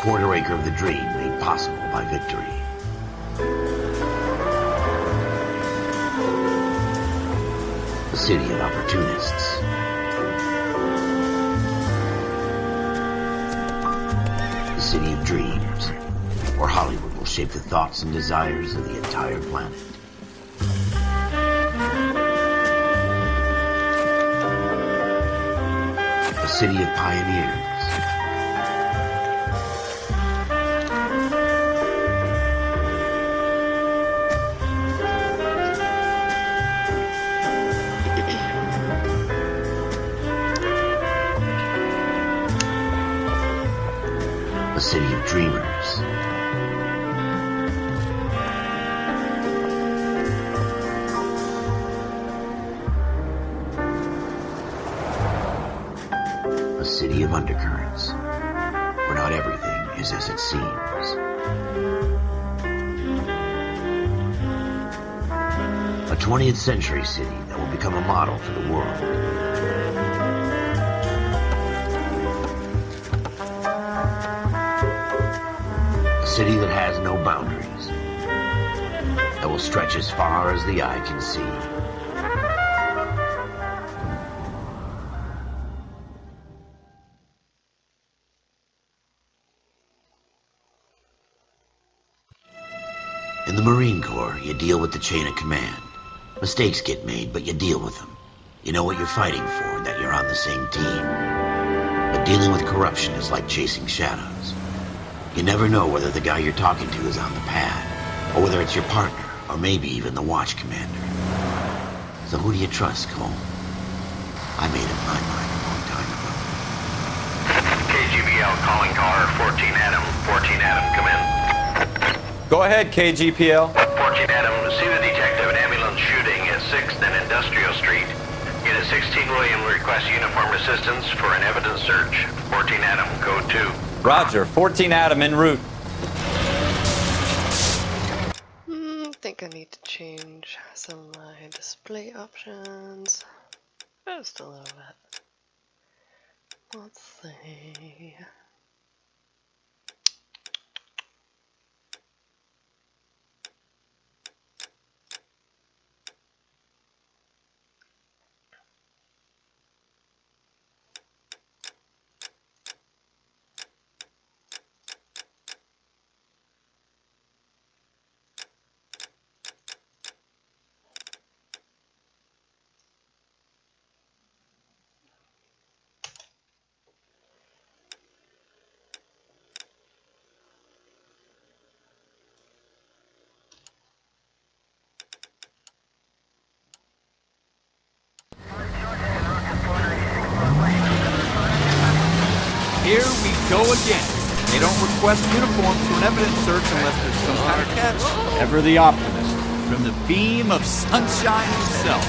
quarter acre of the dream made possible by victory. The city of opportunists. The city of dreams, where Hollywood will shape the thoughts and desires of the entire planet. The city of pioneers. The city of dreamers. A city of undercurrents, where not everything is as it seems. A 20th century city that will become a model for the world. A city that has no boundaries, that will stretch as far as the eye can see. In the Marine Corps, you deal with the chain of command. Mistakes get made, but you deal with them. You know what you're fighting for and that you're on the same team. But dealing with corruption is like chasing shadows. You never know whether the guy you're talking to is on the pad, or whether it's your partner, or maybe even the watch commander. So who do you trust, Cole? I made up my mind a long time ago. KGBL calling car 14 Adam. 14 Adam, come in. Go ahead, KGPL. 14 Adam, see the detective in ambulance shooting at 6th and Industrial Street. Unit 16 William requests uniform assistance for an evidence search. 14 Adam, code 2. Roger, 14 Adam en route. I think I need to change some of my display options. Just a little bit. Let's see. Here we go again. They don't request uniforms for an evidence search unless there's some kind of catch. Ever the optimist. From the beam of sunshine himself.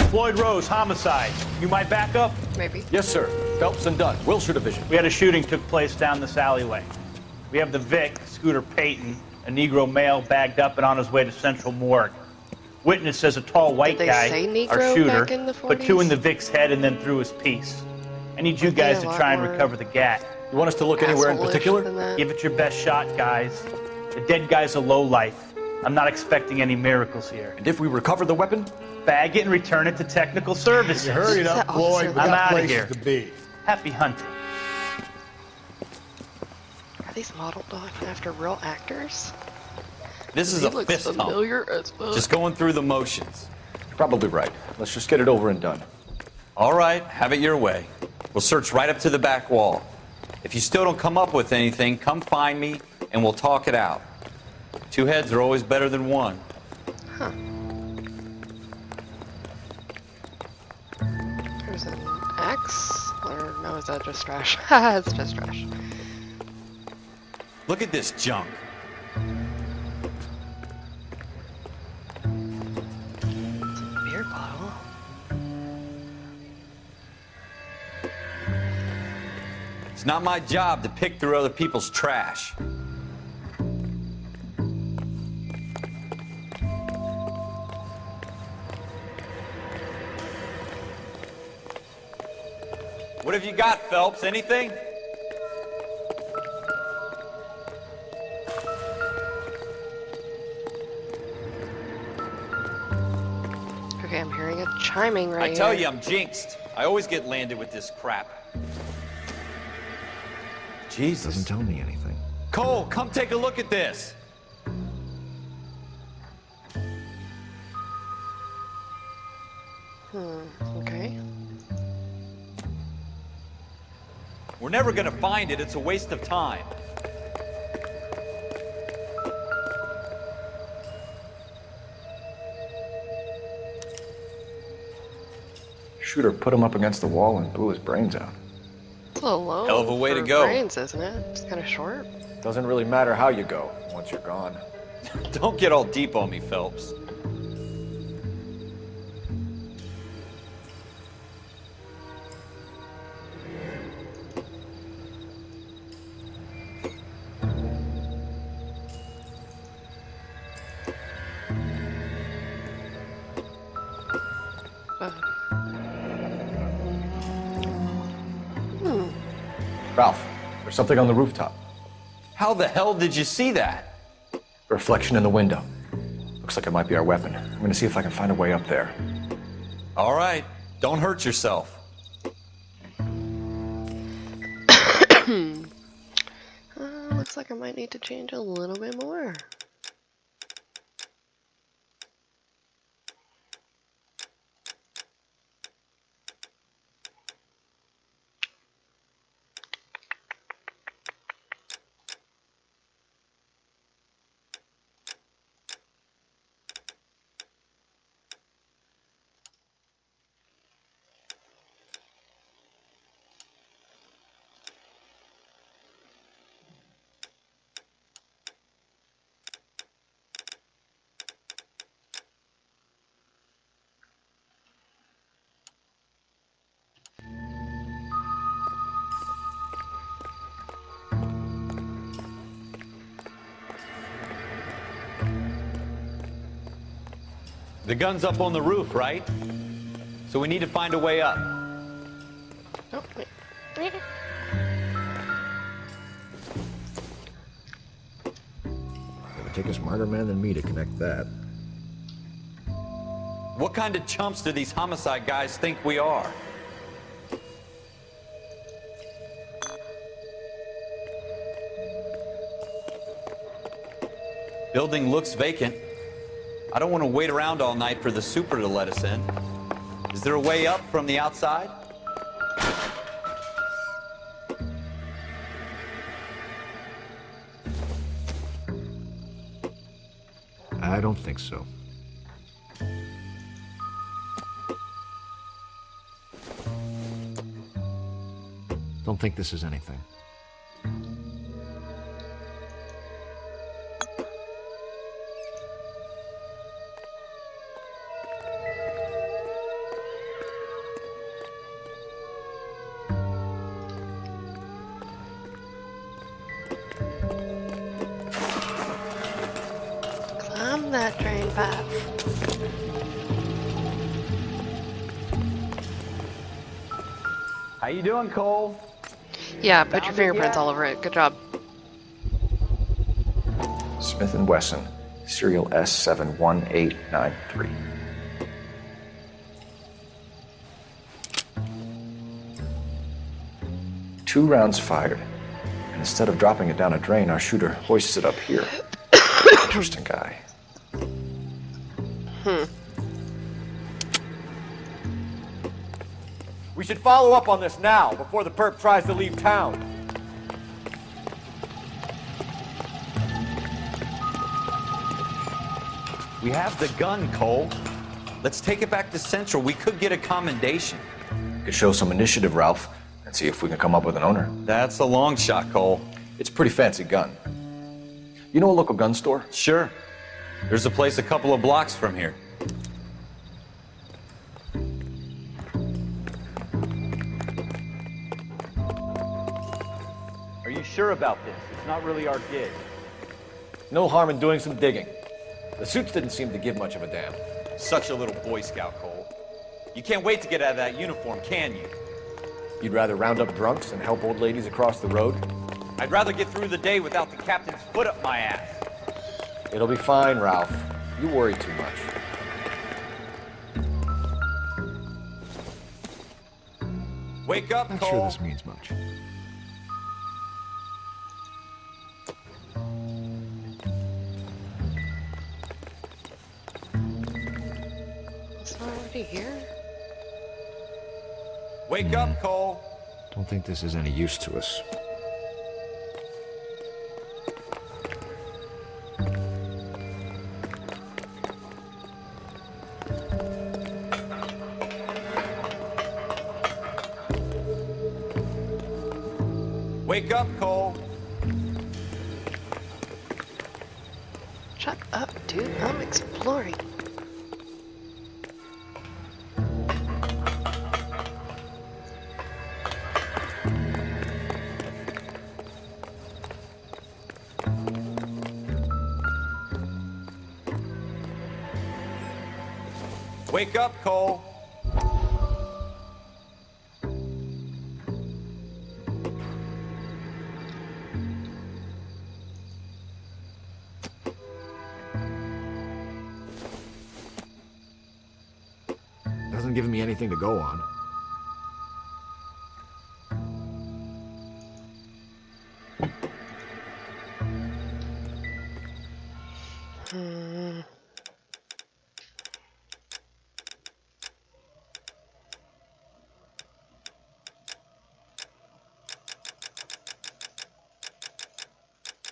Floyd Rose, homicide. You might back up? Maybe. Yes, sir. Phelps and Dunn, Wilshire Division. We had a shooting took place down this alleyway. We have the Vic, Scooter Payton, a Negro male bagged up and on his way to Central Morgue. Witness says a tall white Did they guy, say Negro our shooter, back in the put 2 in 40s? the Vic's head and then threw his piece. I need you guys to try and recover the gat. You want us to look anywhere in Asshole-ish particular? than that. Give it your best shot, guys. The dead guy's a lowlife. I'm not expecting any miracles here. And if we recover the weapon? Bag it and return it to technical services. Hurry it up, That Floyd. officer- We I'm got outta places here. to be. Happy hunting. Are these modeled after real actors? This is He a looks fist hump. familiar as fuck. Just going through the motions. Probably right. Let's just get it over and done. All right, have it your way. We'll search right up to the back wall. If you still don't come up with anything, come find me and we'll talk it out. 2 heads are always better than 1. Huh. There's an X? Or no, is that just trash? Haha, it's just trash. Look at this junk. Beer bottle. It's not my job to pick through other people's trash. What have you got, Phelps? Anything? Okay, I'm hearing a chiming right I tell here. you, I'm jinxed. I always get landed with this crap. Jesus. Doesn't tell me anything. Cole, come take a look at this. Okay. We're never gonna find it. It's a waste of time. Shooter put him up against the wall and blew his brains out. It's a little low. Hell of a way for to go. Brains, isn't it? It's kind of short. Doesn't really matter how you go once you're gone. Don't get all deep on me, Phelps. Ralph, there's something on the rooftop. How the hell did you see that? A reflection in the window. Looks like it might be our weapon. I'm gonna see if I can find a way up there. All right, don't hurt yourself. Looks like I might need to change a little bit more. The gun's up on the roof, right? So we need to find a way up. Oh, wait. It would take a smarter man than me to connect that. What kind of chumps do these homicide guys think we are? Building looks vacant. I don't want to wait around all night for the super to let us in. Is there a way up from the outside? I don't think so. Don't think this is anything. Climb that drain pipe. How you doing, Cole? Yeah, put your fingerprints all over it. Good job. Smith & Wesson, serial S71893. Two rounds fired. And instead of dropping it down a drain, our shooter hoists it up here. Interesting guy. We should follow up on this now, before the perp tries to leave town. We have the gun, Cole. Let's take it back to Central. We could get a commendation. Could show some initiative, Ralph, and see if we can come up with an owner. That's a long shot, Cole. It's a pretty fancy gun. You know a local gun store? Sure. There's a place a couple of blocks from here. sure about this? It's not really our gig. No harm in doing some digging. The suits didn't seem to give much of a damn. Such a little Boy Scout, Cole. You can't wait to get out of that uniform, can you? You'd rather round up drunks and help old ladies across the road? I'd rather get through the day without the captain's foot up my ass. It'll be fine, Ralph. You worry too much. Wake up, Not Cole. sure this means much. It's not already here? Wake up, Cole. Don't think this is any use to us. Wake up, Cole. Shut up, dude. I'm exploring. Wake up, Cole. Hasn't given me anything to go on.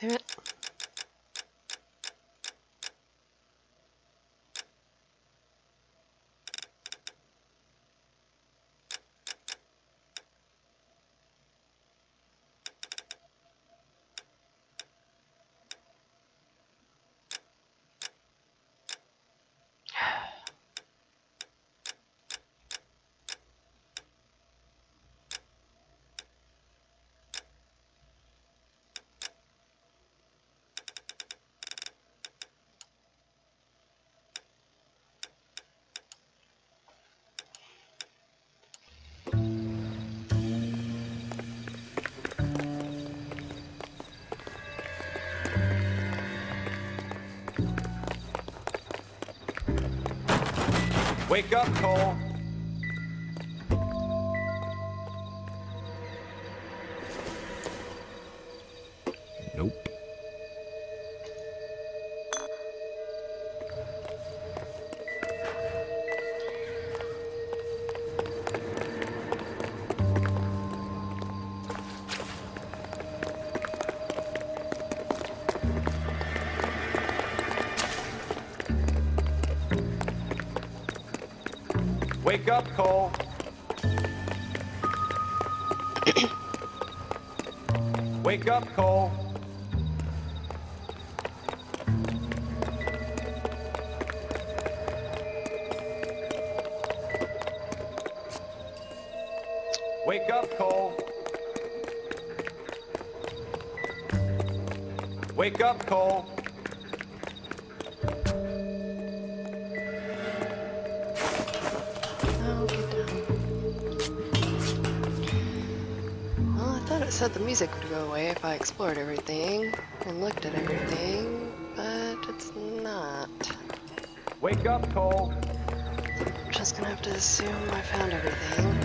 Damn it. Wake up, Cole. Nope. Wake up, Cole. Wake up, Cole. Wake up, Cole. Wake up, Cole. Oh, get down. Well, I thought it said the music would go away if I explored everything and looked at everything, but it's not. Wake up, Cole. I'm just gonna have to assume I found everything.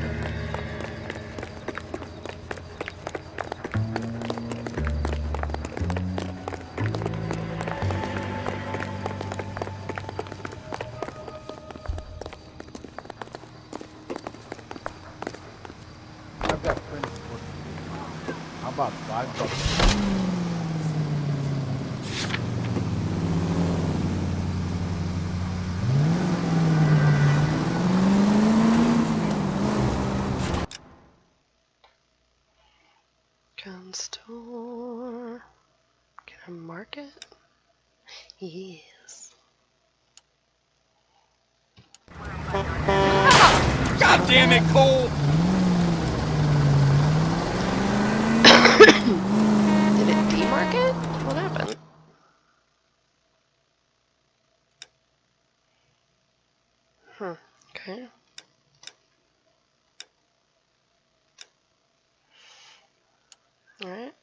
I've got friends working. How about $5? Gun store. Can I mark it? Yes. God damn it, Cole! Okay. Alright.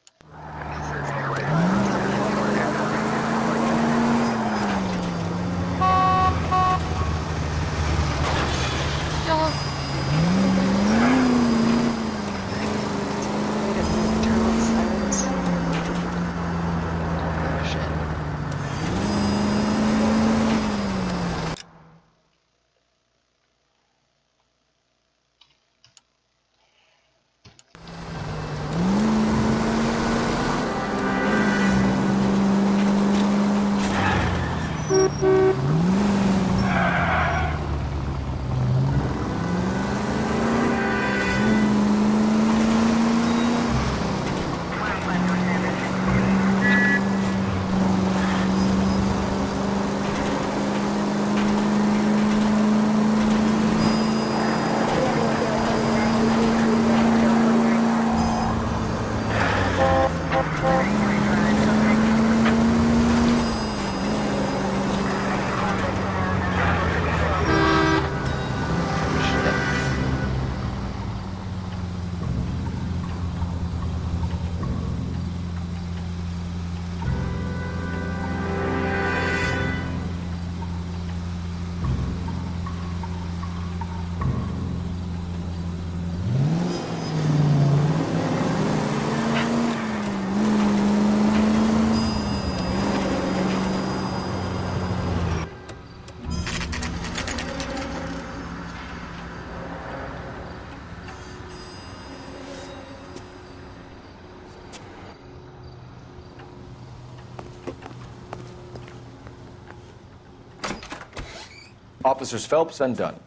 Officers Phelps and Dunn.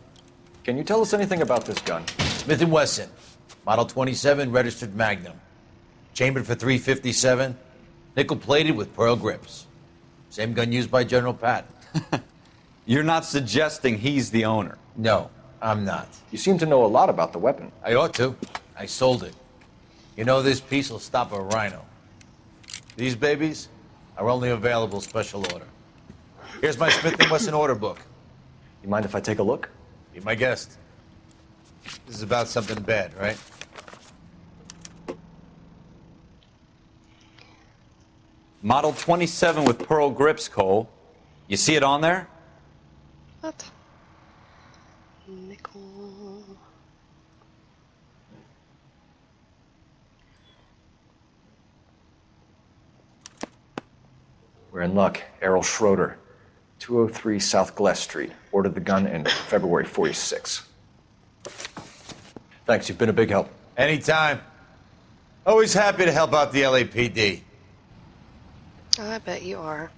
Can you tell us anything about this gun? Smith & Wesson, Model 27, registered Magnum. Chambered for .357, nickel-plated with pearl grips. Same gun used by General Patton. You're not suggesting he's the owner? No, I'm not. You seem to know a lot about the weapon. I ought to. I sold it. You know, this piece will stop a rhino. These babies are only available special order. Here's my Smith & Wesson order book. You mind if I take a look? Be my guest. This is about something bad, right? Model 27 with pearl grips, Cole. You see it on there? What? Nickel. We're in luck. Errol Schroeder, 203 South Glass Street. Ordered the gun in February '46. Thanks, you've been a big help. Anytime. Always happy to help out the LAPD. I bet you are.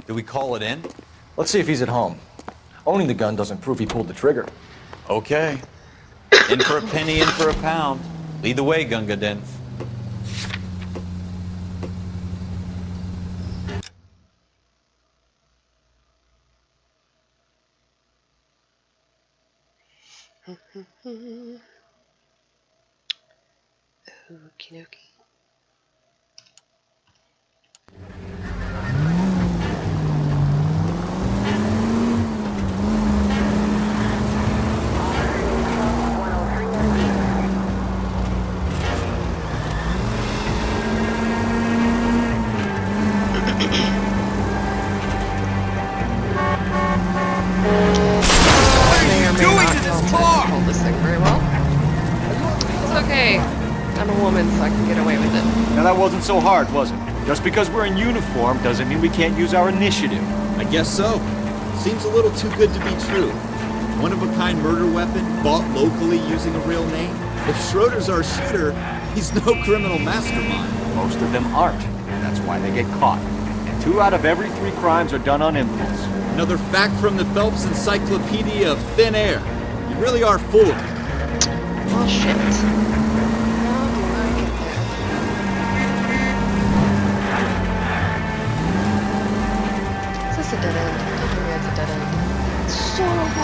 Do we call it in? Let's see if he's at home. Owning the gun doesn't prove he pulled the trigger. Okay. In for a penny, in for a pound. Lead the way, Gunga Din. Okie dokie. Hold this thing very well. It's okay. I'm a woman, so I can get away with it. Now that wasn't so hard, was it? Just because we're in uniform doesn't mean we can't use our initiative. I guess so. Seems a little too good to be true. One-of-a-kind murder weapon bought locally using a real name. If Schroeder's our shooter, he's no criminal mastermind. Most of them aren't. That's why they get caught. 2 out of every 3 crimes are done on impulse. Another fact from the Phelps Encyclopedia of Thin Air. You really are full of it. Well, shit. How do I get there? Is this a dead end? Don't tell me it's a dead end. Son of a...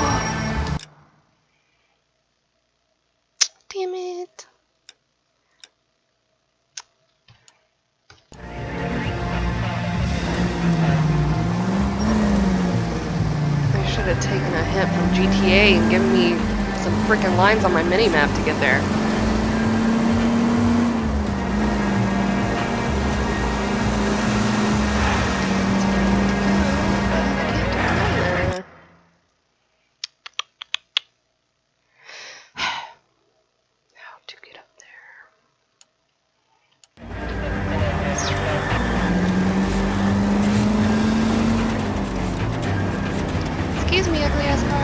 Damn it. I should have taking a hint from GTA and giving me some freaking lines on my mini-map to get there. How to get up there? Excuse me, ugly ass car.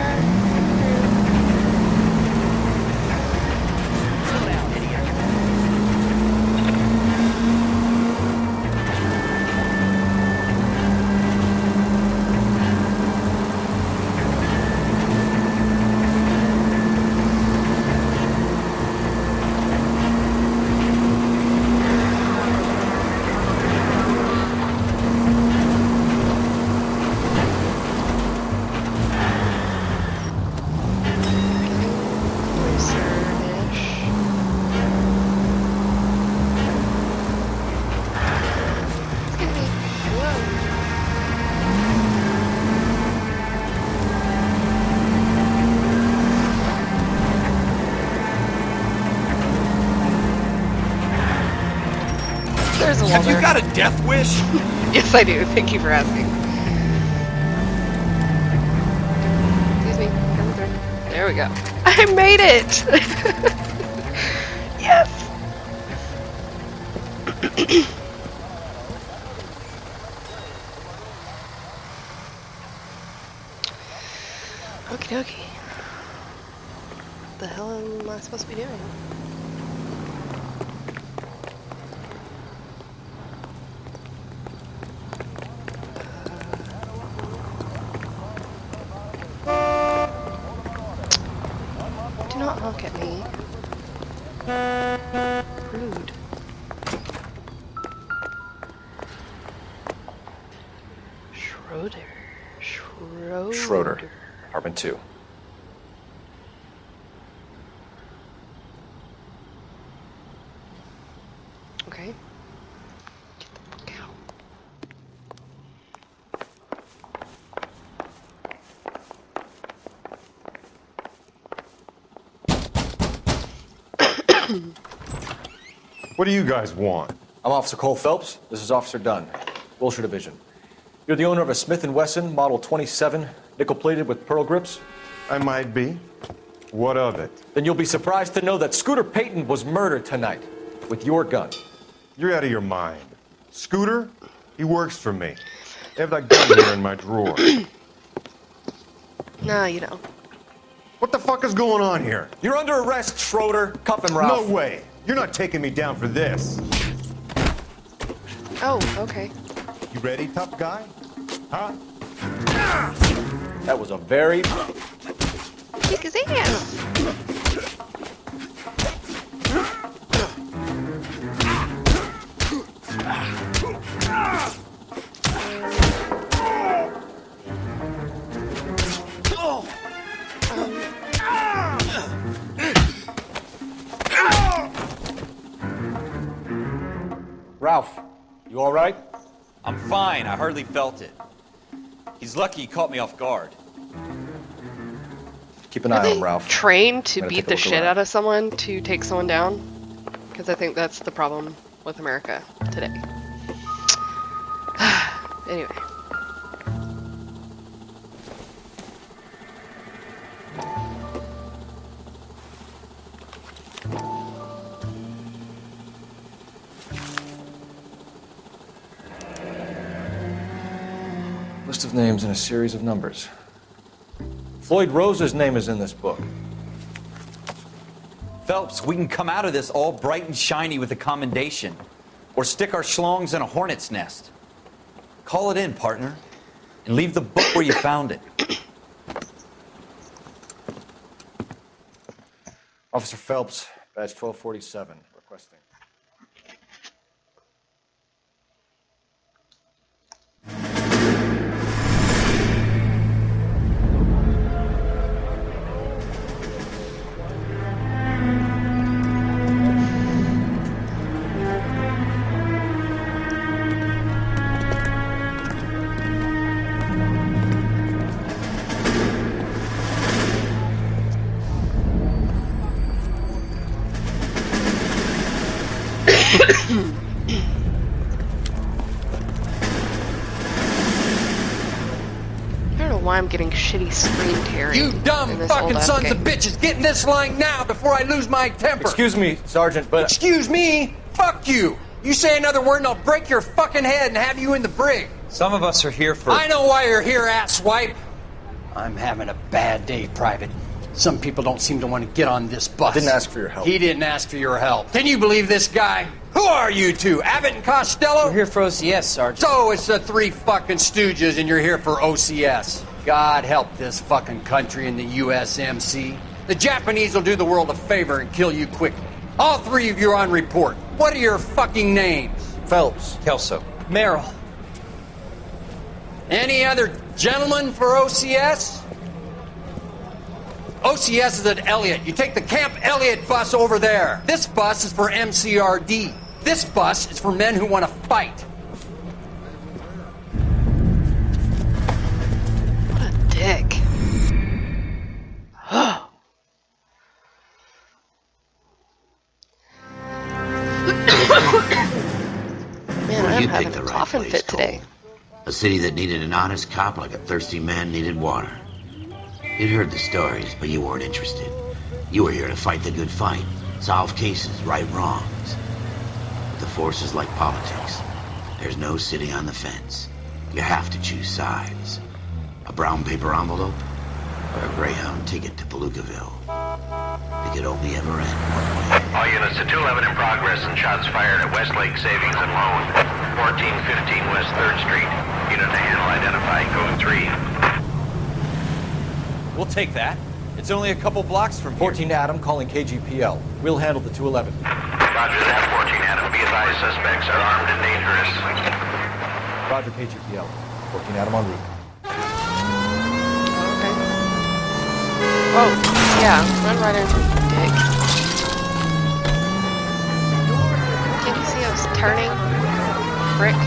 There's a wall Have you there. got a death wish? Yes, I do. Thank you for asking. Excuse me. Come through. There we go. I made it! Yes! Okie dokie. What the hell am I supposed to be doing? Do not honk at me. Rude. Schroeder, apartment 2. Okay. Get the fuck out. What do you guys want? I'm Officer Cole Phelps. This is Officer Dunn, Wilshire Division. You're the owner of a Smith & Wesson Model 27, nickel-plated with pearl grips? I might be. What of it? Then you'll be surprised to know that Scooter Payton was murdered tonight with your gun. You're out of your mind. Scooter? He works for me. I have that gun here in my drawer. No, you don't. What the fuck is going on here? You're under arrest, Schroeder. Cuff him, Ralph. No way. You're not taking me down for this. Oh, okay. You ready, tough guy? Huh? That was a very... Kick his ass! Ralph, you all right? I'm fine. I hardly felt it. He's lucky he caught me off guard. Keep an Are eye they on Ralph. trained to I'm gonna beat take a the look shit around. out of someone to take someone down? Because I think that's the problem with America today. Anyway. List of names and a series of numbers. Floyd Rose's name is in this book. Phelps, we can come out of this all bright and shiny with a commendation. Or stick our schlongs in a hornet's nest. Call it in, partner. And leave the book where you found it. Officer Phelps, badge 1247, requesting. I don't know why I'm getting shitty screen tearing. You dumb fucking sons of bitches! Get in this line now before I lose my temper! Excuse me, Sergeant, but... Excuse me? Fuck you! You say another word and I'll break your fucking head and have you in the brig! Some of us are here for... I know why you're here, asswipe! I'm having a bad day, Private. Some people don't seem to want to get on this bus. Didn't ask for your help. He didn't ask for your help. Can you believe this guy? Who are you two? Abbott and Costello? We're here for OCS, Sergeant. So it's the three fucking stooges and you're here for OCS. God help this fucking country and the USMC. The Japanese will do the world a favor and kill you quickly. All three of you are on report. What are your fucking names? Phelps. Kelso. Merrill. Any other gentlemen for OCS? OCS is at Elliott. You take the Camp Elliott bus over there. This bus is for MCRD. This bus is for men who want to fight. What a dick. Man, Well, I'm you having picked a the right coughing place, fit today. Cole. A city that needed an honest cop like a thirsty man needed water. You'd heard the stories, but you weren't interested. You were here to fight the good fight, solve cases, right wrongs. But the force is like politics. There's no sitting on the fence. You have to choose sides. A brown paper envelope or a Greyhound ticket to Palookaville. It could only ever end one way. All units to 211 in progress and shots fired at Westlake Savings and Loan, 1415 West 3rd Street. Unit to handle identified, code 3. We'll take that. It's only a couple blocks from here. 14 Adam calling KGPL. We'll handle the 211. Roger that, 14 Adam. Be advised, suspects are armed and dangerous. Roger, KGPL. 14 Adam en route. Okay. Oh, yeah, run right into the dick. Can't you see I was turning? Frick.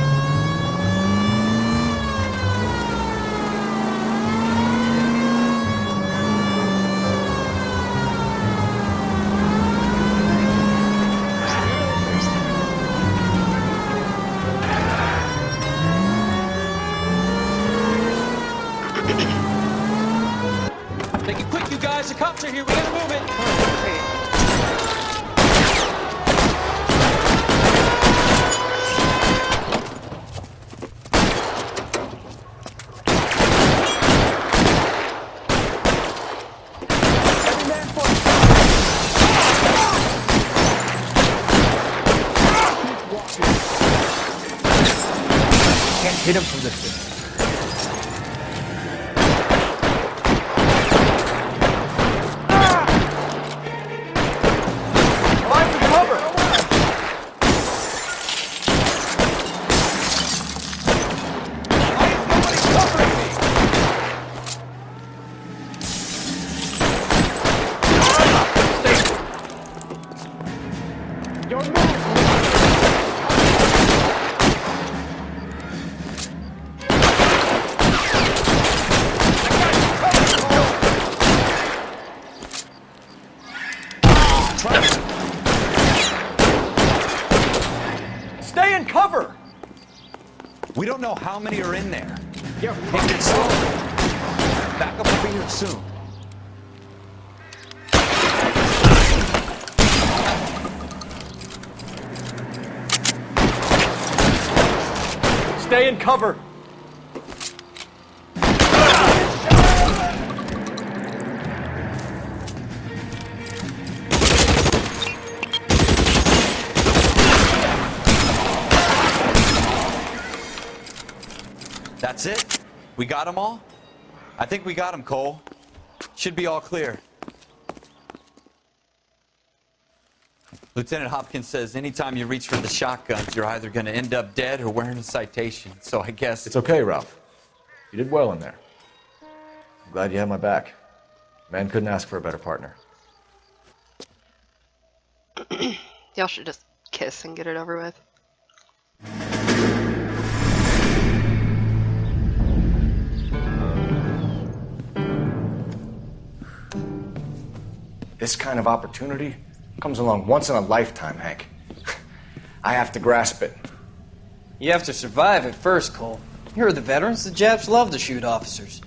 Take it quick, you guys. The cops are here. We gotta move it. Can't hit him from this distance. Stay in cover! We don't know how many are in there. Yeah, take it slow. Back up over here soon. Stay in cover. That's it? We got them all? I think we got them, Cole. Should be all clear. Lieutenant Hopkins says anytime you reach for the shotguns, you're either going to end up dead or wearing a citation. So I guess... It's okay, Ralph. You did well in there. I'm glad you had my back. Man couldn't ask for a better partner. Y'all should just kiss and get it over with. This kind of opportunity comes along once in a lifetime, Hank. I have to grasp it. You have to survive it first, Cole. Here are the veterans. The Japs love to shoot officers.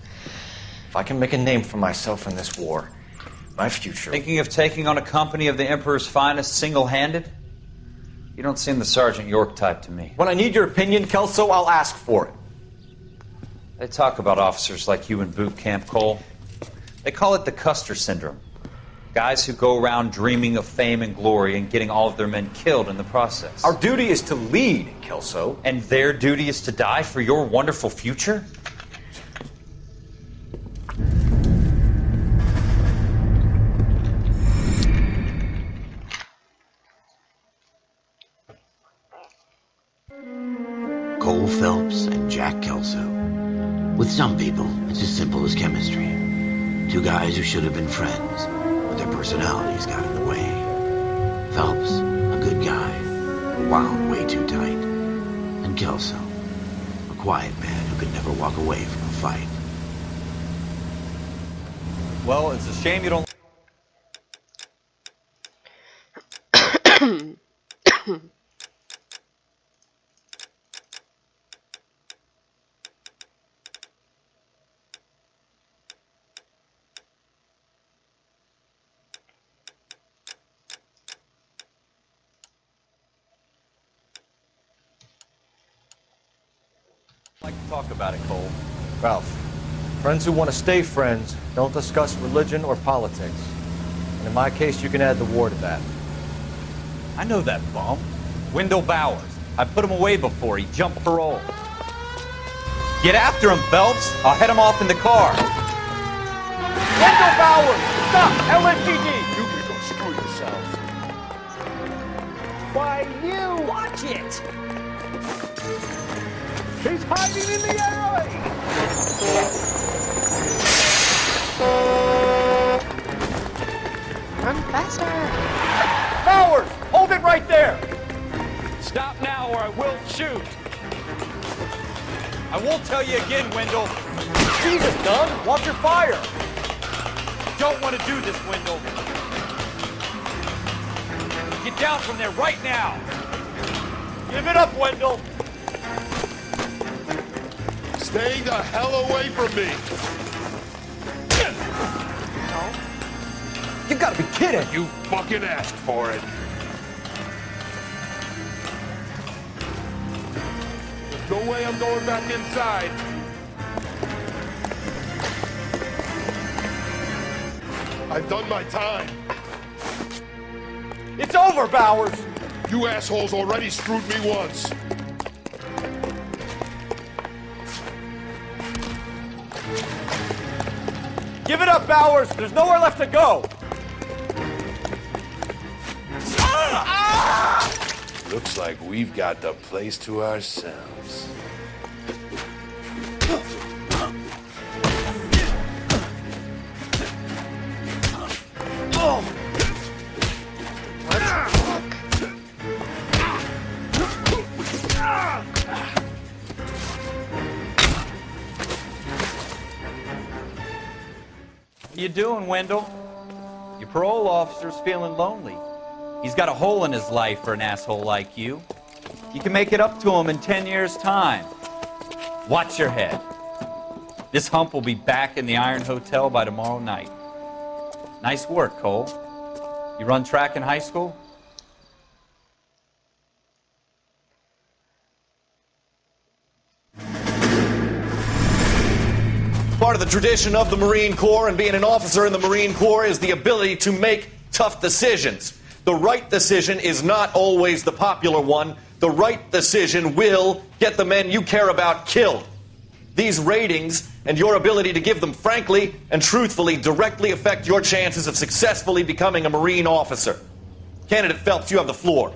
If I can make a name for myself in this war, my future... Thinking of taking on a company of the Emperor's finest single-handed? You don't seem the Sergeant York type to me. When I need your opinion, Kelso, I'll ask for it. They talk about officers like you in boot camp, Cole. They call it the Custer Syndrome. Guys who go around dreaming of fame and glory and getting all of their men killed in the process. Our duty is to lead, Kelso. And their duty is to die for your wonderful future? Cole Phelps and Jack Kelso. With some people, it's as simple as chemistry. Two guys who should have been friends, but their personalities got in the way. Phelps, a good guy, wound way too tight. And Kelso, a quiet man who could never walk away from a fight. Well, it's a shame you don't... like to talk about it, Cole. Ralph, friends who want to stay friends don't discuss religion or politics. And in my case, you can add the war to that. I know that bum. Wendell Bowers. I put him away before he jumped parole. Get after him, Phelps. I'll head him off in the car. Wendell Bowers! Stop! LSPD! You can go screw yourselves. Why, you! Watch it! He's hiding in the alley! Run faster! Bowers! Hold it right there! Stop now or I will shoot! I won't tell you again, Wendell. Jesus, Dunn! Watch your fire! Don't want to do this, Wendell. Get down from there right now. Give it up, Wendell! Stay the hell away from me! You gotta be kidding! You fucking asked for it. There's no way I'm going back inside. I've done my time. It's over, Bowers! You assholes already screwed me once. Give it up, Bowers! There's nowhere left to go! Looks like we've got the place to ourselves. What you doing, Wendell? Your parole officer's feeling lonely. He's got a hole in his life for an asshole like you. You can make it up to him in 10 years' time. Watch your head. This hump will be back in the Iron Hotel by tomorrow night. Nice work, Cole. You run track in high school? Part of the tradition of the Marine Corps and being an officer in the Marine Corps is the ability to make tough decisions. The right decision is not always the popular one. The right decision will get the men you care about killed. These ratings and your ability to give them frankly and truthfully directly affect your chances of successfully becoming a Marine officer. Candidate Phelps, you have the floor.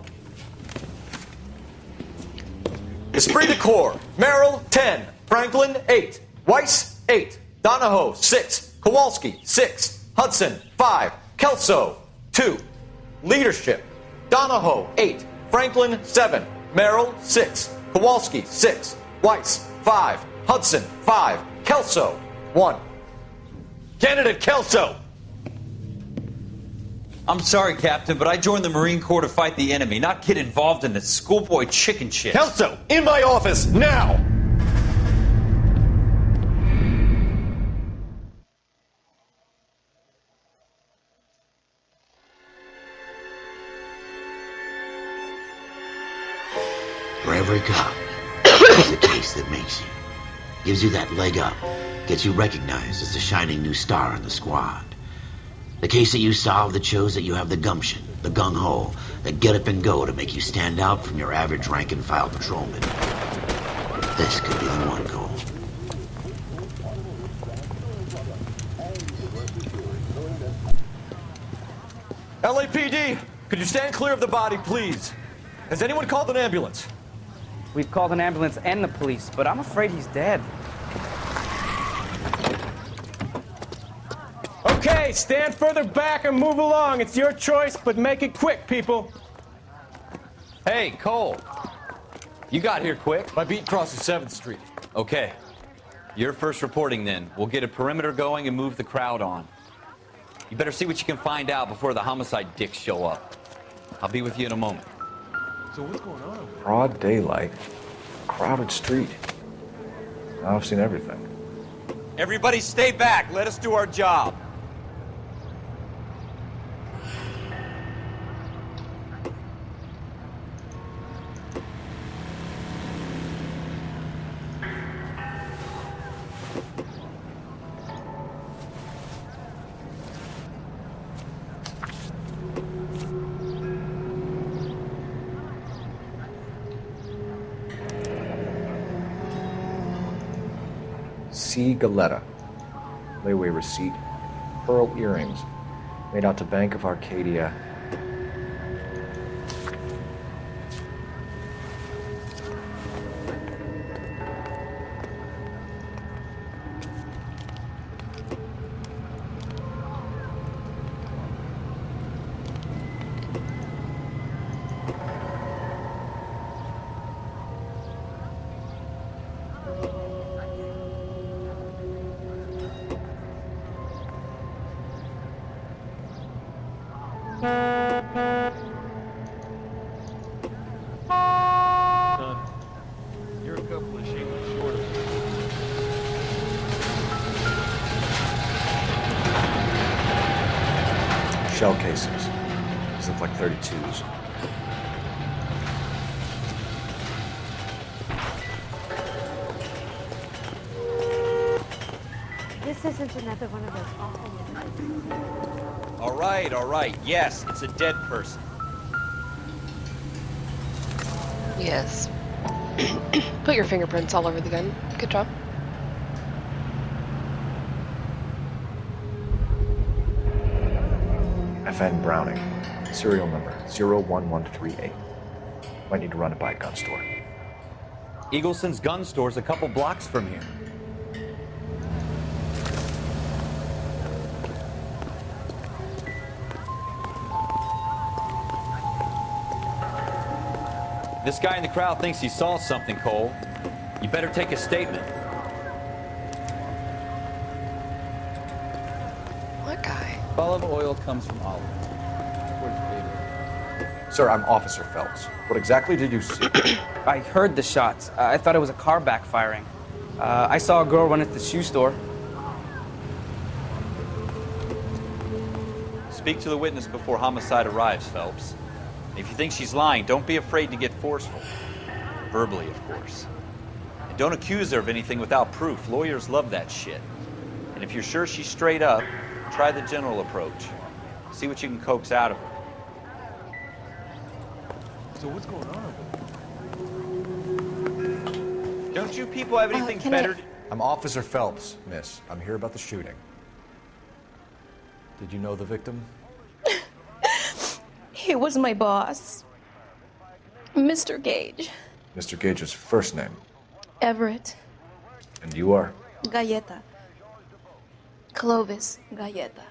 Esprit de Corps, Merrill, 10. Franklin, 8. Weiss, 8. Donahoe, 6. Kowalski, 6. Hudson, 5. Kelso, 2. Leadership, Donahoe, 8. Franklin, 7. Merrill, 6. Kowalski, 6. Weiss, 5. Hudson, 5. Kelso, 1. Candidate Kelso. I'm sorry, Captain, but I joined the Marine Corps to fight the enemy, not get involved in this schoolboy chicken shit. Kelso, in my office, now! For every cop, there's a case that makes you. Gives you that leg up. Gets you recognized as the shining new star in the squad. The case that you solve that shows that you have the gumption, the gung-ho, that get up and go to make you stand out from your average rank-and-file patrolman. This could be the one, Cole. LAPD, could you stand clear of the body, please? Has anyone called an ambulance? We've called an ambulance and the police, but I'm afraid he's dead. Okay, stand further back and move along. It's your choice, but make it quick, people. Hey, Cole. You got here quick. My beat crosses 7th Street. Okay. You're first reporting then. We'll get a perimeter going and move the crowd on. You better see what you can find out before the homicide dicks show up. I'll be with you in a moment. So what's going on? Broad daylight. Crowded street. Now I've seen everything. Everybody stay back. Let us do our job. C. Galetta. Layaway receipt. Pearl earrings. Made out to Bank of Arcadia. You're a couple of shingles short of me. Shell casings. These look like 32s. This isn't another one of those awful moments. All right. Yes, it's a dead person. Yes. Put your fingerprints all over the gun. Good job. FN Browning. Serial number 01138. Might need to run it by a gun store. Eagleson's gun store's a couple blocks from here. This guy in the crowd thinks he saw something, Cole. You better take a statement. What guy? Olive oil comes from olive. Sir, I'm Officer Phelps. What exactly did you see? I heard the shots. I thought it was a car backfiring. I saw a girl run at the shoe store. Speak to the witness before homicide arrives, Phelps. If you think she's lying, don't be afraid to get forceful. Verbally, of course. And don't accuse her of anything without proof. Lawyers love that shit. And if you're sure she's straight up, try the general approach. See what you can coax out of her. So what's going on? Don't you people have anything better to... I'm Officer Phelps, miss. I'm here about the shooting. Did you know the victim? He was my boss, Mr. Gage. Mr. Gage's first name. Everett. And you are? Galleta. Clovis Galleta.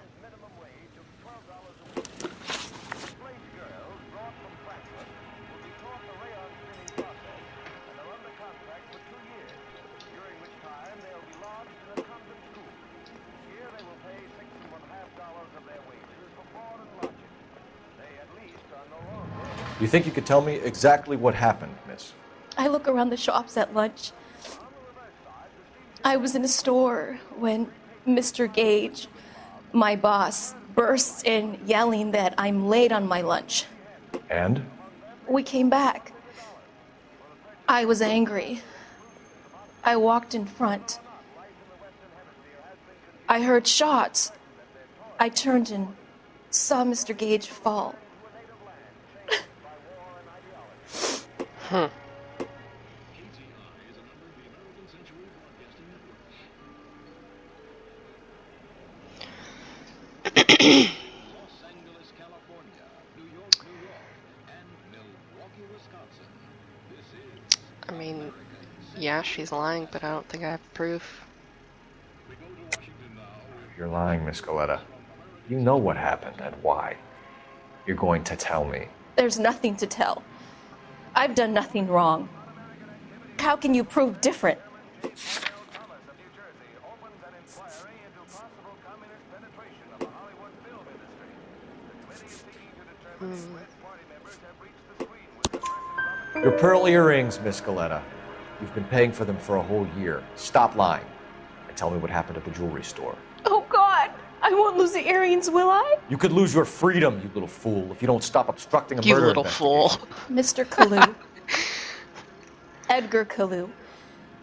Do you think you could tell me exactly what happened, miss? I look around the shops at lunch. I was in a store when Mr. Gage, my boss, bursts in yelling that I'm late on my lunch. And? We came back. I was angry. I walked in front. I heard shots. I turned and saw Mr. Gage fall. I mean, yeah, she's lying, but I don't think I have proof. You're lying, Miss Coletta. You know what happened and why. You're going to tell me. There's nothing to tell. I've done nothing wrong. How can you prove different? Your pearl earrings, Miss Coletta. You've been paying for them for a whole year. Stop lying and tell me what happened at the jewelry store. Oh, God! I won't lose the earrings, will I? You could lose your freedom, you little fool, if you don't stop obstructing a You murder little fool. Mr. Kalu. Edgar Kalu.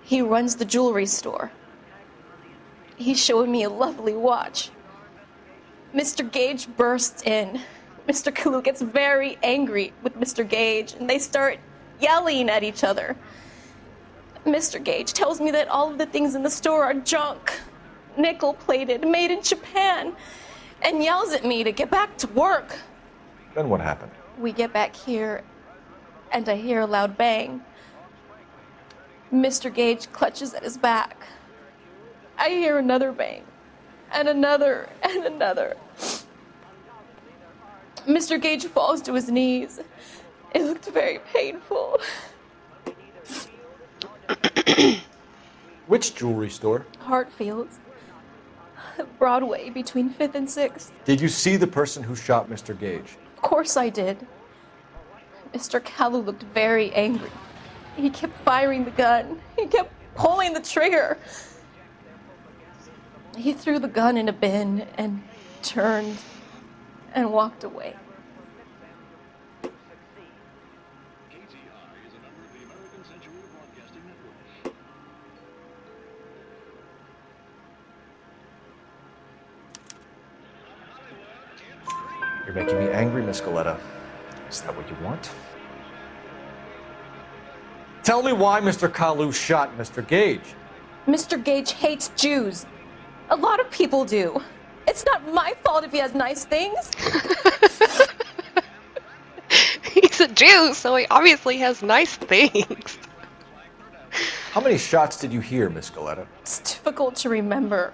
He runs the jewelry store. He showed me a lovely watch. Mr. Gage bursts in. Mr. Kalu gets very angry with Mr. Gage, and they start yelling at each other. Mr. Gage tells me that all of the things in the store are junk, nickel-plated, made in Japan, and yells at me to get back to work. Then what happened? We get back here, and I hear a loud bang. Mr. Gage clutches at his back. I hear another bang, and another, and another. Mr. Gage falls to his knees. It looked very painful. Which jewelry store? Hartfield's. Broadway, between 5th and 6th. Did you see the person who shot Mr. Gage? Of course I did. Mr. Kalu looked very angry. He kept firing the gun. He kept pulling the trigger. He threw the gun in a bin and turned and walked away. You're making me angry, Miss Coletta. Is that what you want? Tell me why Mr. Kalu shot Mr. Gage. Mr. Gage hates Jews. A lot of people do. It's not my fault if he has nice things. He's a Jew, so he obviously has nice things. How many shots did you hear, Miss Coletta? It's difficult to remember.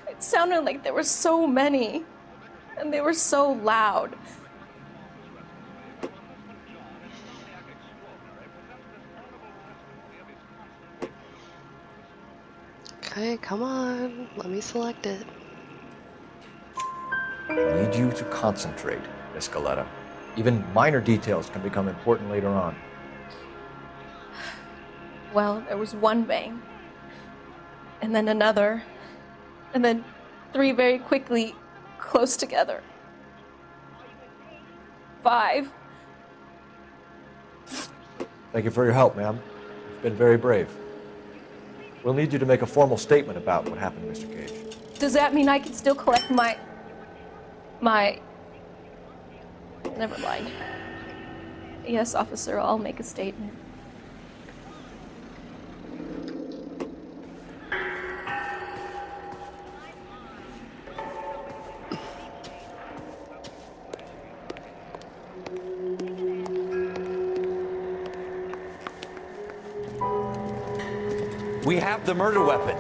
It sounded like there were so many, and they were so loud. Okay, come on. Let me select it. I need you to concentrate, Miss Coletta. Even minor details can become important later on. Well, there was one bang, and then another, and then 3 very quickly, close together. 5. Thank you for your help, ma'am. You've been very brave. We'll need you to make a formal statement about what happened, Mr. Gage. Does that mean I can still collect my... Never mind. Yes, officer, I'll make a statement. We have the murder weapon.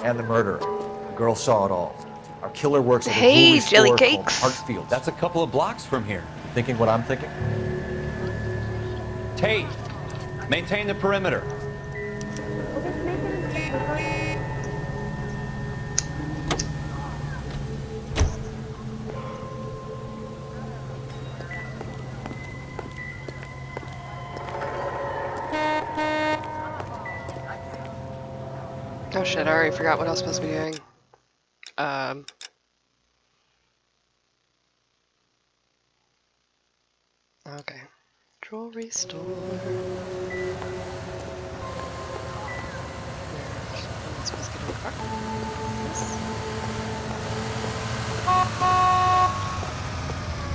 And the murderer. The girl saw it all. Our killer works at a Hey, jewelry jelly store cakes. called Hartfield. That's a couple of blocks from here. Thinking what I'm thinking? Tate, maintain the perimeter. shit, I already forgot what I was supposed to be doing. Okay. Jewelry store. I'm supposed to get in the car.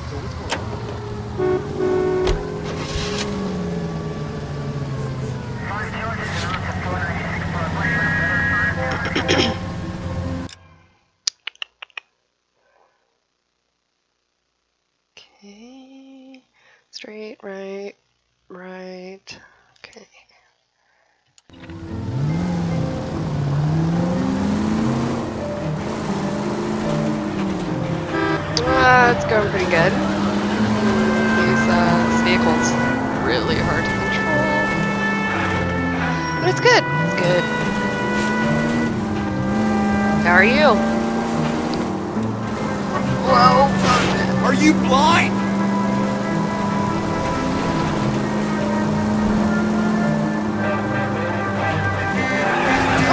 So what's going on? Okay. Straight, right, right. Okay. It's going pretty good. These vehicles really hard to control. But it's good. It's good. How are you? Whoa! Are you blind?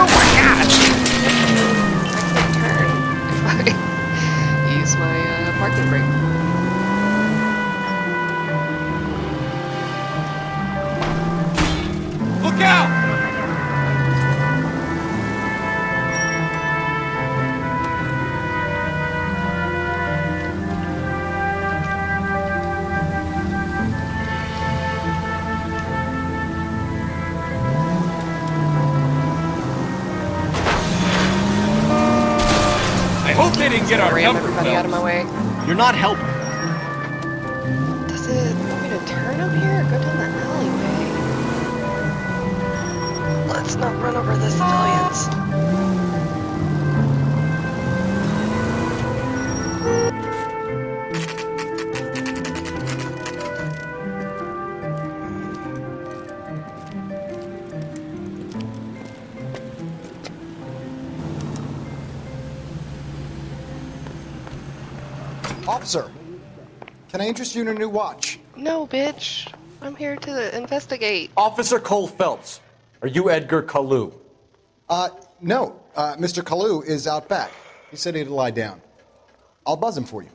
Oh my gosh! I can't turn if I use my parking brake. Look out! I hope they didn't get our Ram number everybody out of my way. You're not helping. Does it want me to turn up here or go down the alleyway? Let's not run over the civilians. Officer, can I interest you in a new watch? No, bitch. I'm here to investigate. Officer Cole Phelps, are you Edgar Kalu? No. Mr. Kalu is out back. He said he'd lie down. I'll buzz him for you.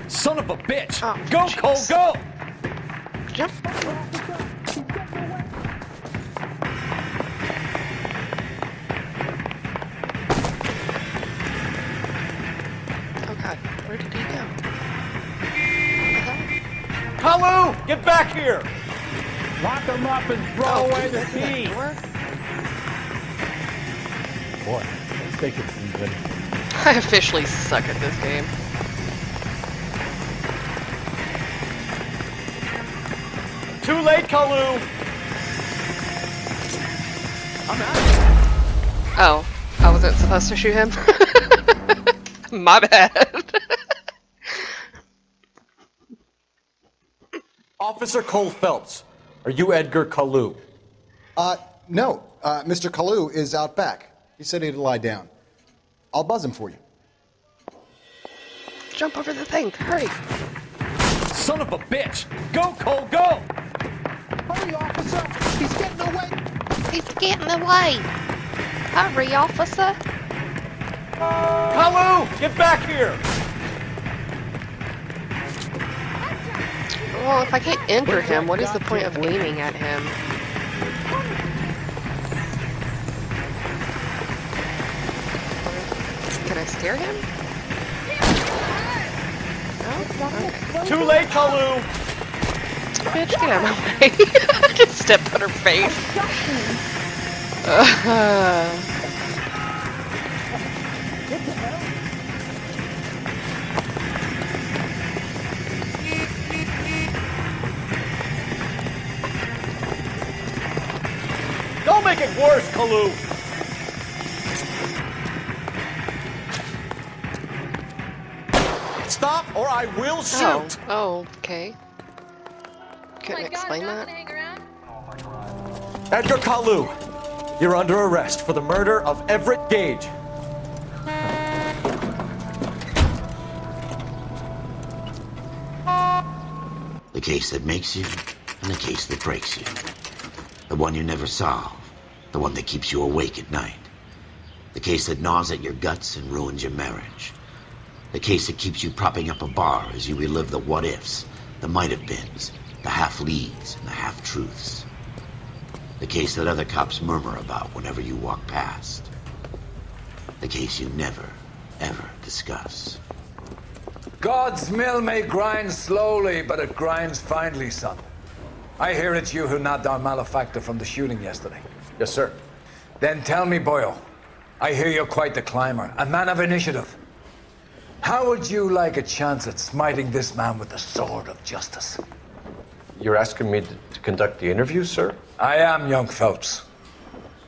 Son of a bitch! Oh, go, geez. Cole, go! Jump. Oh god, where did he go? Kalu, get back here! Lock them up and throw away the key. Boy, let's take it some good. I officially suck at this game. Too late, Kalu! I'm out. Oh, I wasn't supposed to shoot him? My bad. Officer Cole Phelps, are you Edgar Kalu? No. Mr. Kalu is out back. He said he'd lie down. I'll buzz him for you. Jump over the thing, hurry. Son of a bitch! Go, Cole, go! Hurry, officer! He's getting away! He's getting away. Hurry, officer. Kalu, get back here! Well, if I can't injure him, what is the point of aiming at him? Can I scare him? No? Okay. Too late, Kalu! Bitch, get out of my way. I just stepped on her face. Don't make it worse, Kalu! Stop or I will shoot! Oh, okay. Couldn't explain that. Edgar Kalu, you're under arrest for the murder of Everett Gage. The case that makes you and the case that breaks you. The one you never solve. The one that keeps you awake at night. The case that gnaws at your guts and ruins your marriage. The case that keeps you propping up a bar as you relive the what-ifs, the might-have-beens, the half-leads, and the half-truths. The case that other cops murmur about whenever you walk past. The case you never, ever discuss. God's mill may grind slowly, but it grinds finely, son. I hear it's you who nabbed our malefactor from the shooting yesterday. Yes, sir. Then tell me, Boyle, I hear you're quite the climber, a man of initiative. How would you like a chance at smiting this man with the sword of justice? You're asking me to conduct the interview, sir? I am, young Phelps.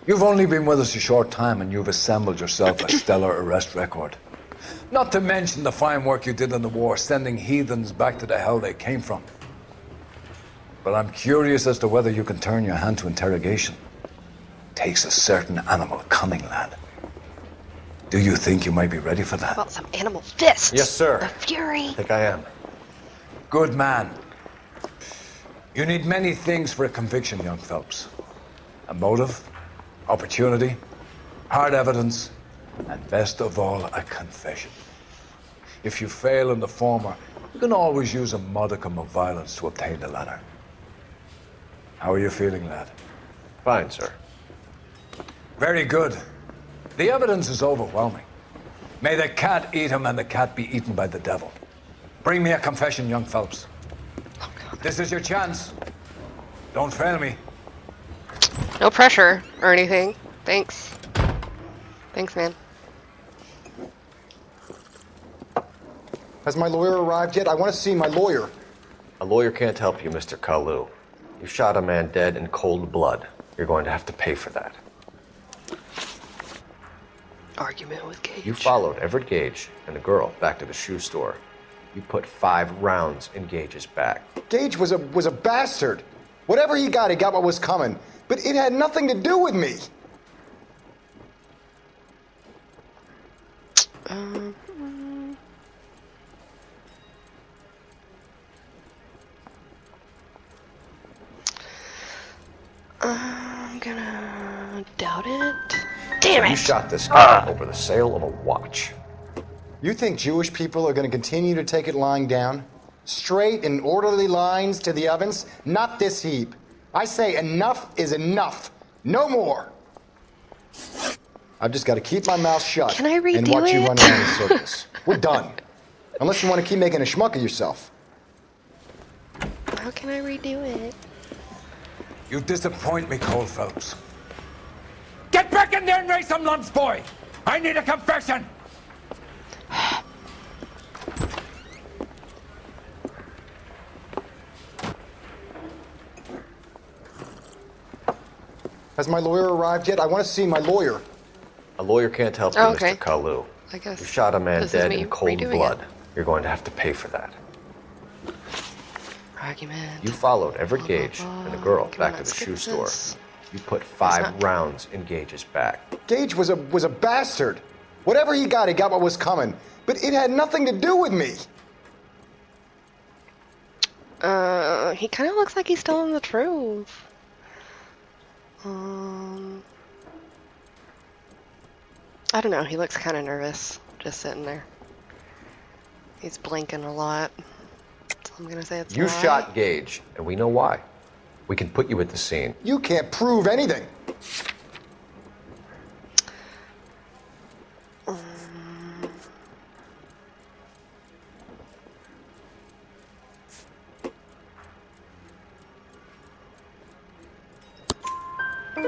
You've only been with us a short time and you've assembled yourself a stellar arrest record. Not to mention the fine work you did in the war, sending heathens back to the hell they came from. But I'm curious as to whether you can turn your hand to interrogation. Takes a certain animal cunning, lad. Do you think you might be ready for that? About some animal fists. Yes, sir. A fury. I think I am. Good man. You need many things for a conviction, young Phelps. A motive, opportunity, hard evidence, and best of all, a confession. If you fail in the former, you can always use a modicum of violence to obtain the latter. How are you feeling, lad? Fine, sir. Very good. The evidence is overwhelming. May the cat eat him and the cat be eaten by the devil. Bring me a confession, young Phelps. This is your chance. Don't fail me. No pressure or anything. Thanks. Thanks, man. Has my lawyer arrived yet? I want to see my lawyer. A lawyer can't help you, Mr. Kalu. You shot a man dead in cold blood. You're going to have to pay for that. Argument with Gage. You followed Everett Gage and the girl back to the shoe store. You put 5 rounds in Gage's back. Gage was a bastard. Whatever he got what was coming. But it had nothing to do with me. I'm gonna doubt it. Damn it! You shot this guy over the sale of a watch. You think Jewish people are going to continue to take it lying down? Straight and orderly lines to the ovens? Not this heap. I say enough is enough. No more. I've just got to keep my mouth shut. Can I redo and watch you it? run around in circles. We're done. Unless you want to keep making a schmuck of yourself. How can I redo it? You disappoint me, Cole Phelps. Get back in there and raise some lumps, boy! I need a confession! Has my lawyer arrived yet? I want to see my lawyer. A lawyer can't help you, Okay. Mr. Kalu. I guess You shot a man this is dead me in cold redoing blood. it. You're going to have to pay for that. Argument. You followed Everett Gage and the girl back to the shoe store. You put 5 rounds in Gage's back. Gage was a bastard. Whatever he got what was coming. But it had nothing to do with me. He kind of looks like he's telling the truth. I don't know. He looks kind of nervous, just sitting there. He's blinking a lot. So I'm gonna say it's a You lie. shot Gage, and we know why. We can put you at the scene. You can't prove anything.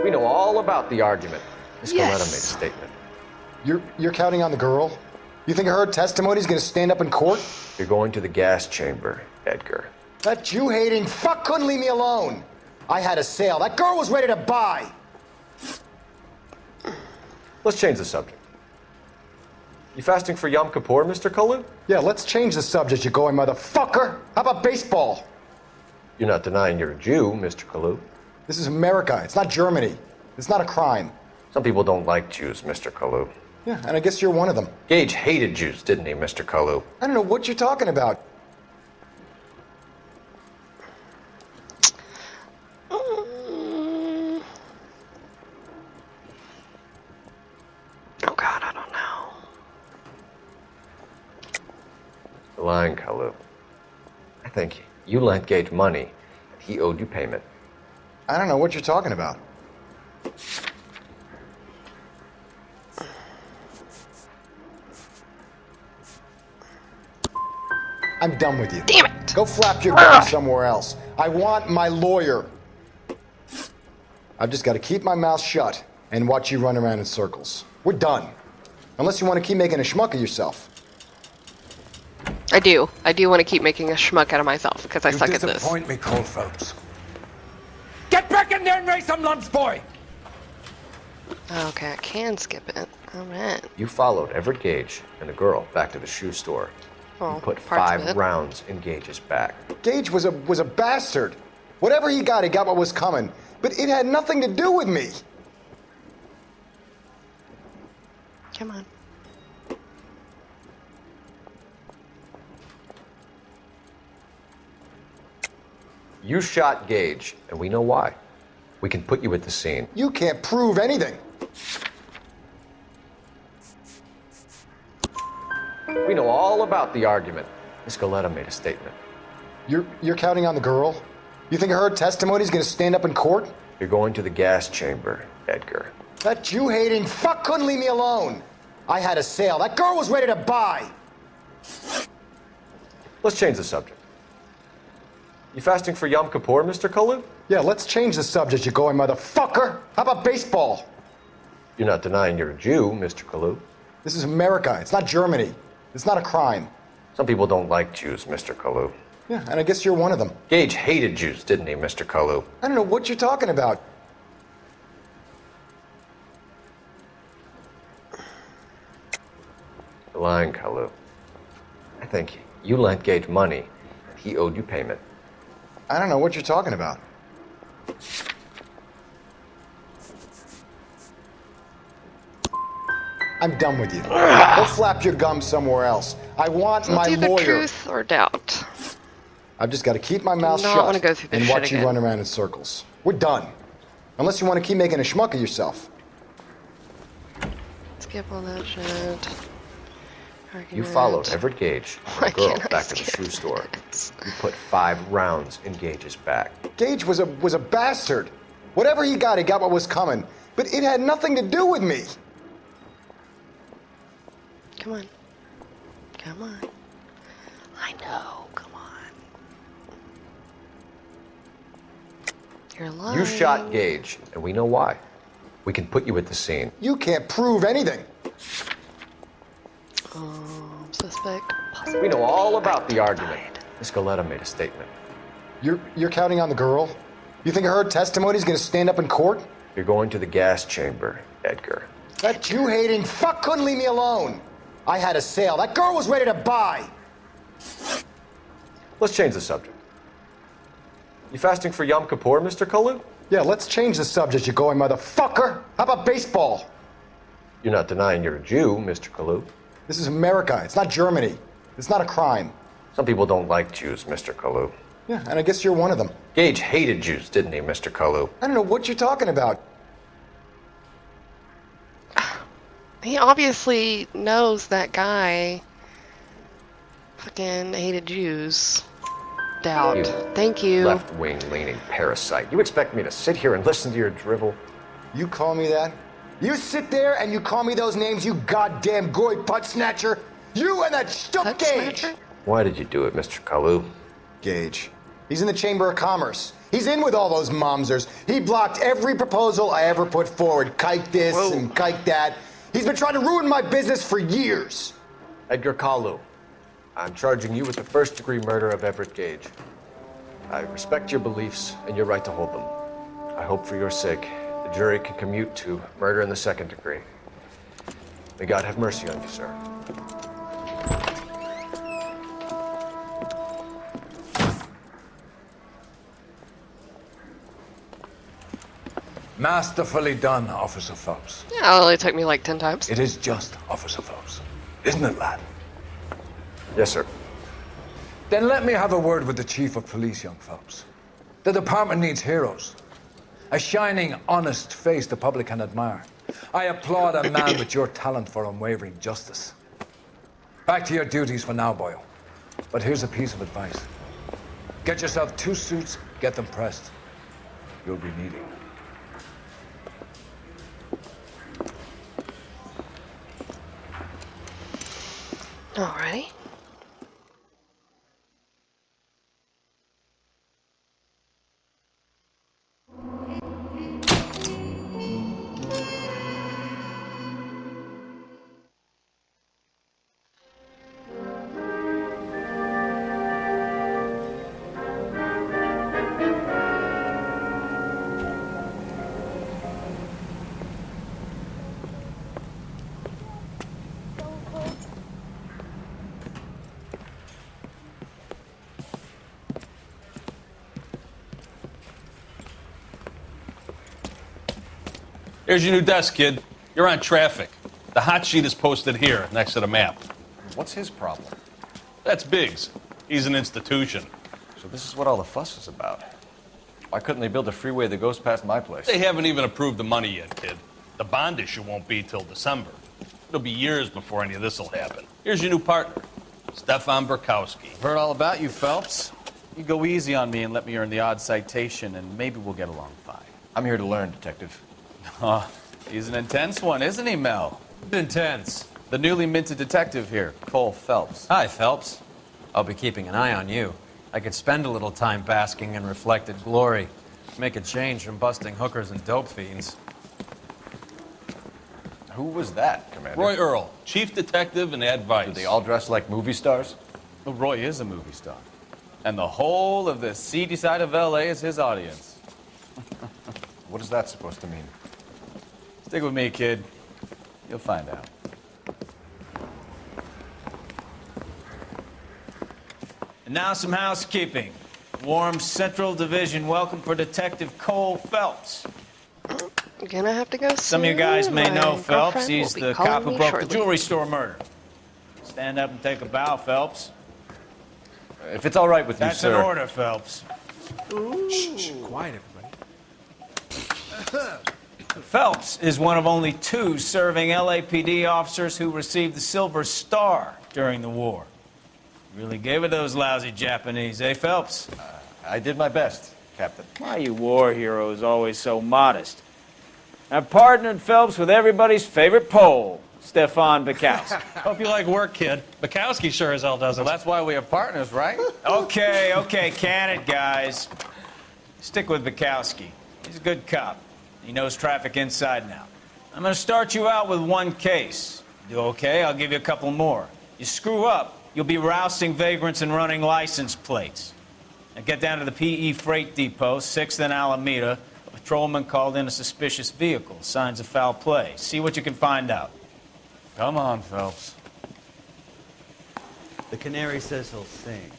We know all about the argument. Miss Yes. Coletta made a statement. You're counting on the girl? You think her testimony's gonna stand up in court? You're going to the gas chamber, Edgar. That Jew-hating fuck couldn't leave me alone. I had a sale. That girl was ready to buy. Let's change the subject. You fasting for Yom Kippur, Mr. Kalu? Yeah, let's change the subject, you going motherfucker. How about baseball? You're not denying you're a Jew, Mr. Kalu. This is America. It's not Germany. It's not a crime. Some people don't like Jews, Mr. Kalu. Yeah, and I guess you're one of them. Gage hated Jews, didn't he, Mr. Kalu? I don't know what you're talking about. You're lying, Kalu. I think you lent Gage money, and he owed you payment. I don't know what you're talking about. I'm done with you. Damn it! Go flap your gums somewhere else. I want my lawyer. I've just got to keep my mouth shut and watch you run around in circles. We're done. Unless you want to keep making a schmuck of yourself. I do. I do want to keep making a schmuck out of myself because I suck at this. You disappoint me, Cole Phelps. Get back in there and raise some lunch, boy! Okay, I can skip it. Alright. You followed Everett Gage and the girl back to the shoe store. Well, You put parts of 5 it. rounds in Gage's back. Gage was a bastard. Whatever he got what was coming. But it had nothing to do with me. Come on. You shot Gage, and we know why. We can put you at the scene. You can't prove anything. We know all about the argument. Miss Galetta made a statement. You're counting on the girl? You think her testimony's gonna stand up in court? You're going to the gas chamber, Edgar. That Jew-hating fuck couldn't leave me alone. I had a sale. That girl was ready to buy. Let's change the subject. You fasting for Yom Kippur, Mr. Kalu? Yeah, let's change the subject, you going motherfucker. How about baseball? You're not denying you're a Jew, Mr. Kalu. This is America. It's not Germany. It's not a crime. Some people don't like Jews, Mr. Kalu. Yeah, and I guess you're one of them. Gage hated Jews, didn't he, Mr. Kalu? I don't know what you're talking about. You're lying, Kalu. I think you lent Gage money, and he owed you payment. I don't know what you're talking about. I'm done with you. Go flap your gums somewhere else. I want So my it's either lawyer. truth or doubt. I've just got to keep my mouth not shut wanna go through this and shit watch you again. run around in circles. We're done. Unless you want to keep making a schmuck of yourself. Skip all that shit. You Argument. followed Everett Gage and Why the girl can't I back to the shoe store. You put 5 rounds in Gage's back. Gage was a bastard. Whatever he got what was coming. But it had nothing to do with me. Come on. Come on. I know. Come on. You're lying. You shot Gage, and we know why. We can put you at the scene. You can't prove anything. Suspect. We know all about the argument. Miss Galetta made a statement. You're counting on the girl? You think her testimony's gonna stand up in court? You're going to the gas chamber, Edgar. That Jew-hating fuck couldn't leave me alone. I had a sale. That girl was ready to buy. Let's change the subject. You fasting for Yom Kippur, Mr. Kalu? Yeah, let's change the subject, you going motherfucker. How about baseball? You're not denying you're a Jew, Mr. Kalu. This is America. It's not Germany. It's not a crime. Some people don't like Jews, Mr. Kalu. Yeah, and I guess you're one of them. Gage hated Jews, didn't he, Mr. Kalu? I don't know what you're talking about. He obviously knows that guy fucking hated Jews. Doubt. You Thank you. Left-wing leaning parasite. You expect me to sit here and listen to your drivel? You call me that? You sit there and you call me those names, you goddamn goy putt snatcher. You and that stuck Gage. Why did you do it, Mr. Kalu? Gage. He's in the Chamber of Commerce. He's in with all those momsers. He blocked every proposal I ever put forward. Kike this and kike that. He's been trying to ruin my business for years. Edgar Kalu, I'm charging you with the first-degree murder of Everett Gage. I respect your beliefs and your right to hold them. I hope for your sake the jury can commute to murder in the second degree. May God have mercy on you, sir. Masterfully done, Officer Phelps. Yeah, it only took me like 10 times. It is just, Officer Phelps. Isn't it, lad? Yes, sir. Then let me have a word with the Chief of Police, young Phelps. The department needs heroes. A shining, honest face the public can admire. I applaud a man with your talent for unwavering justice. Back to your duties for now, Boyle. But here's a piece of advice. Get yourself 2 suits, get them pressed. You'll be needing. Alrighty. Here's your new desk, kid. You're on traffic. The hot sheet is posted here, next to the map. What's his problem? That's Biggs. He's an institution. So this is what all the fuss is about. Why couldn't they build a freeway that goes past my place? They haven't even approved the money yet, kid. The bond issue won't be till December. It'll be years before any of this will happen. Here's your new partner, Stefan Burkowski. Heard all about you, Phelps. You go easy on me and let me earn the odd citation, and maybe we'll get along fine. I'm here to learn, Detective. Oh, he's an intense one, isn't he, Mel? Intense. The newly minted detective here, Cole Phelps. Hi, Phelps. I'll be keeping an eye on you. I could spend a little time basking in reflected glory. Make a change from busting hookers and dope fiends. Who was that, Commander? Roy Earl, chief detective and advice. Do they all dress like movie stars? Well, Roy is a movie star. And the whole of the seedy side of L.A. is his audience. What is that supposed to mean? Stick with me, kid. You'll find out. And now some housekeeping. Warm Central Division welcome for Detective Cole Phelps. Gonna have to go soon. Some of you guys may My know Phelps. girlfriend He's will be the calling cop who me broke shortly. the jewelry store murder. Stand up and take a bow, Phelps. If it's all right with you, That's sir. an order, Phelps. Shh, quiet, everybody. Phelps is one of only 2 serving LAPD officers who received the Silver Star during the war. Really gave it those lousy Japanese, eh, Phelps? I did my best, Captain. Why are you war heroes always so modest? I've partnered Phelps with everybody's favorite Pole, Stefan Burkowski. Hope you like work, kid. Bukowski sure as hell doesn't. Well, that's why we have partners, right? Okay, can it, guys. Stick with Bukowski. He's a good cop. He knows traffic inside and out. I'm going to start you out with 1 case. Do okay? I'll give you a couple more. You screw up, you'll be rousting vagrants and running license plates. Now get down to the PE Freight Depot, 6th and Alameda. A patrolman called in a suspicious vehicle. Signs of foul play. See what you can find out. Come on, Phelps. The canary says he'll sing,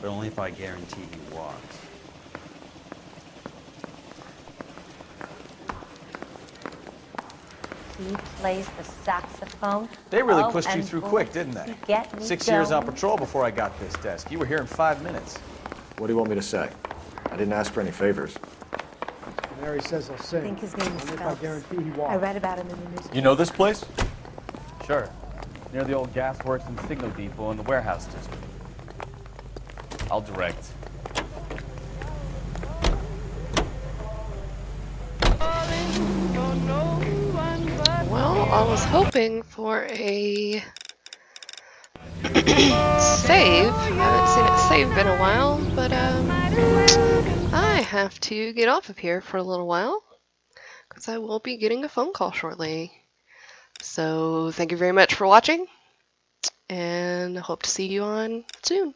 but only if I guarantee he walks. He plays the saxophone. They really Oh, pushed you and through boy, quick, didn't they? you get me 6 years on going. patrol before I got this desk. You were here in 5 minutes. What do you want me to say? I didn't ask for any favors. Mary says he'll I sing. think his name is Only if I Phelps. guarantee he I walks. read about him in the newspaper. You know this place? Sure. Near the old gas works and signal depot in the warehouse district. I'll direct. Well, I was hoping for a save. Haven't seen it saved in a while, but I have to get off of here for a little while because I will be getting a phone call shortly. So thank you very much for watching, and I hope to see you on soon.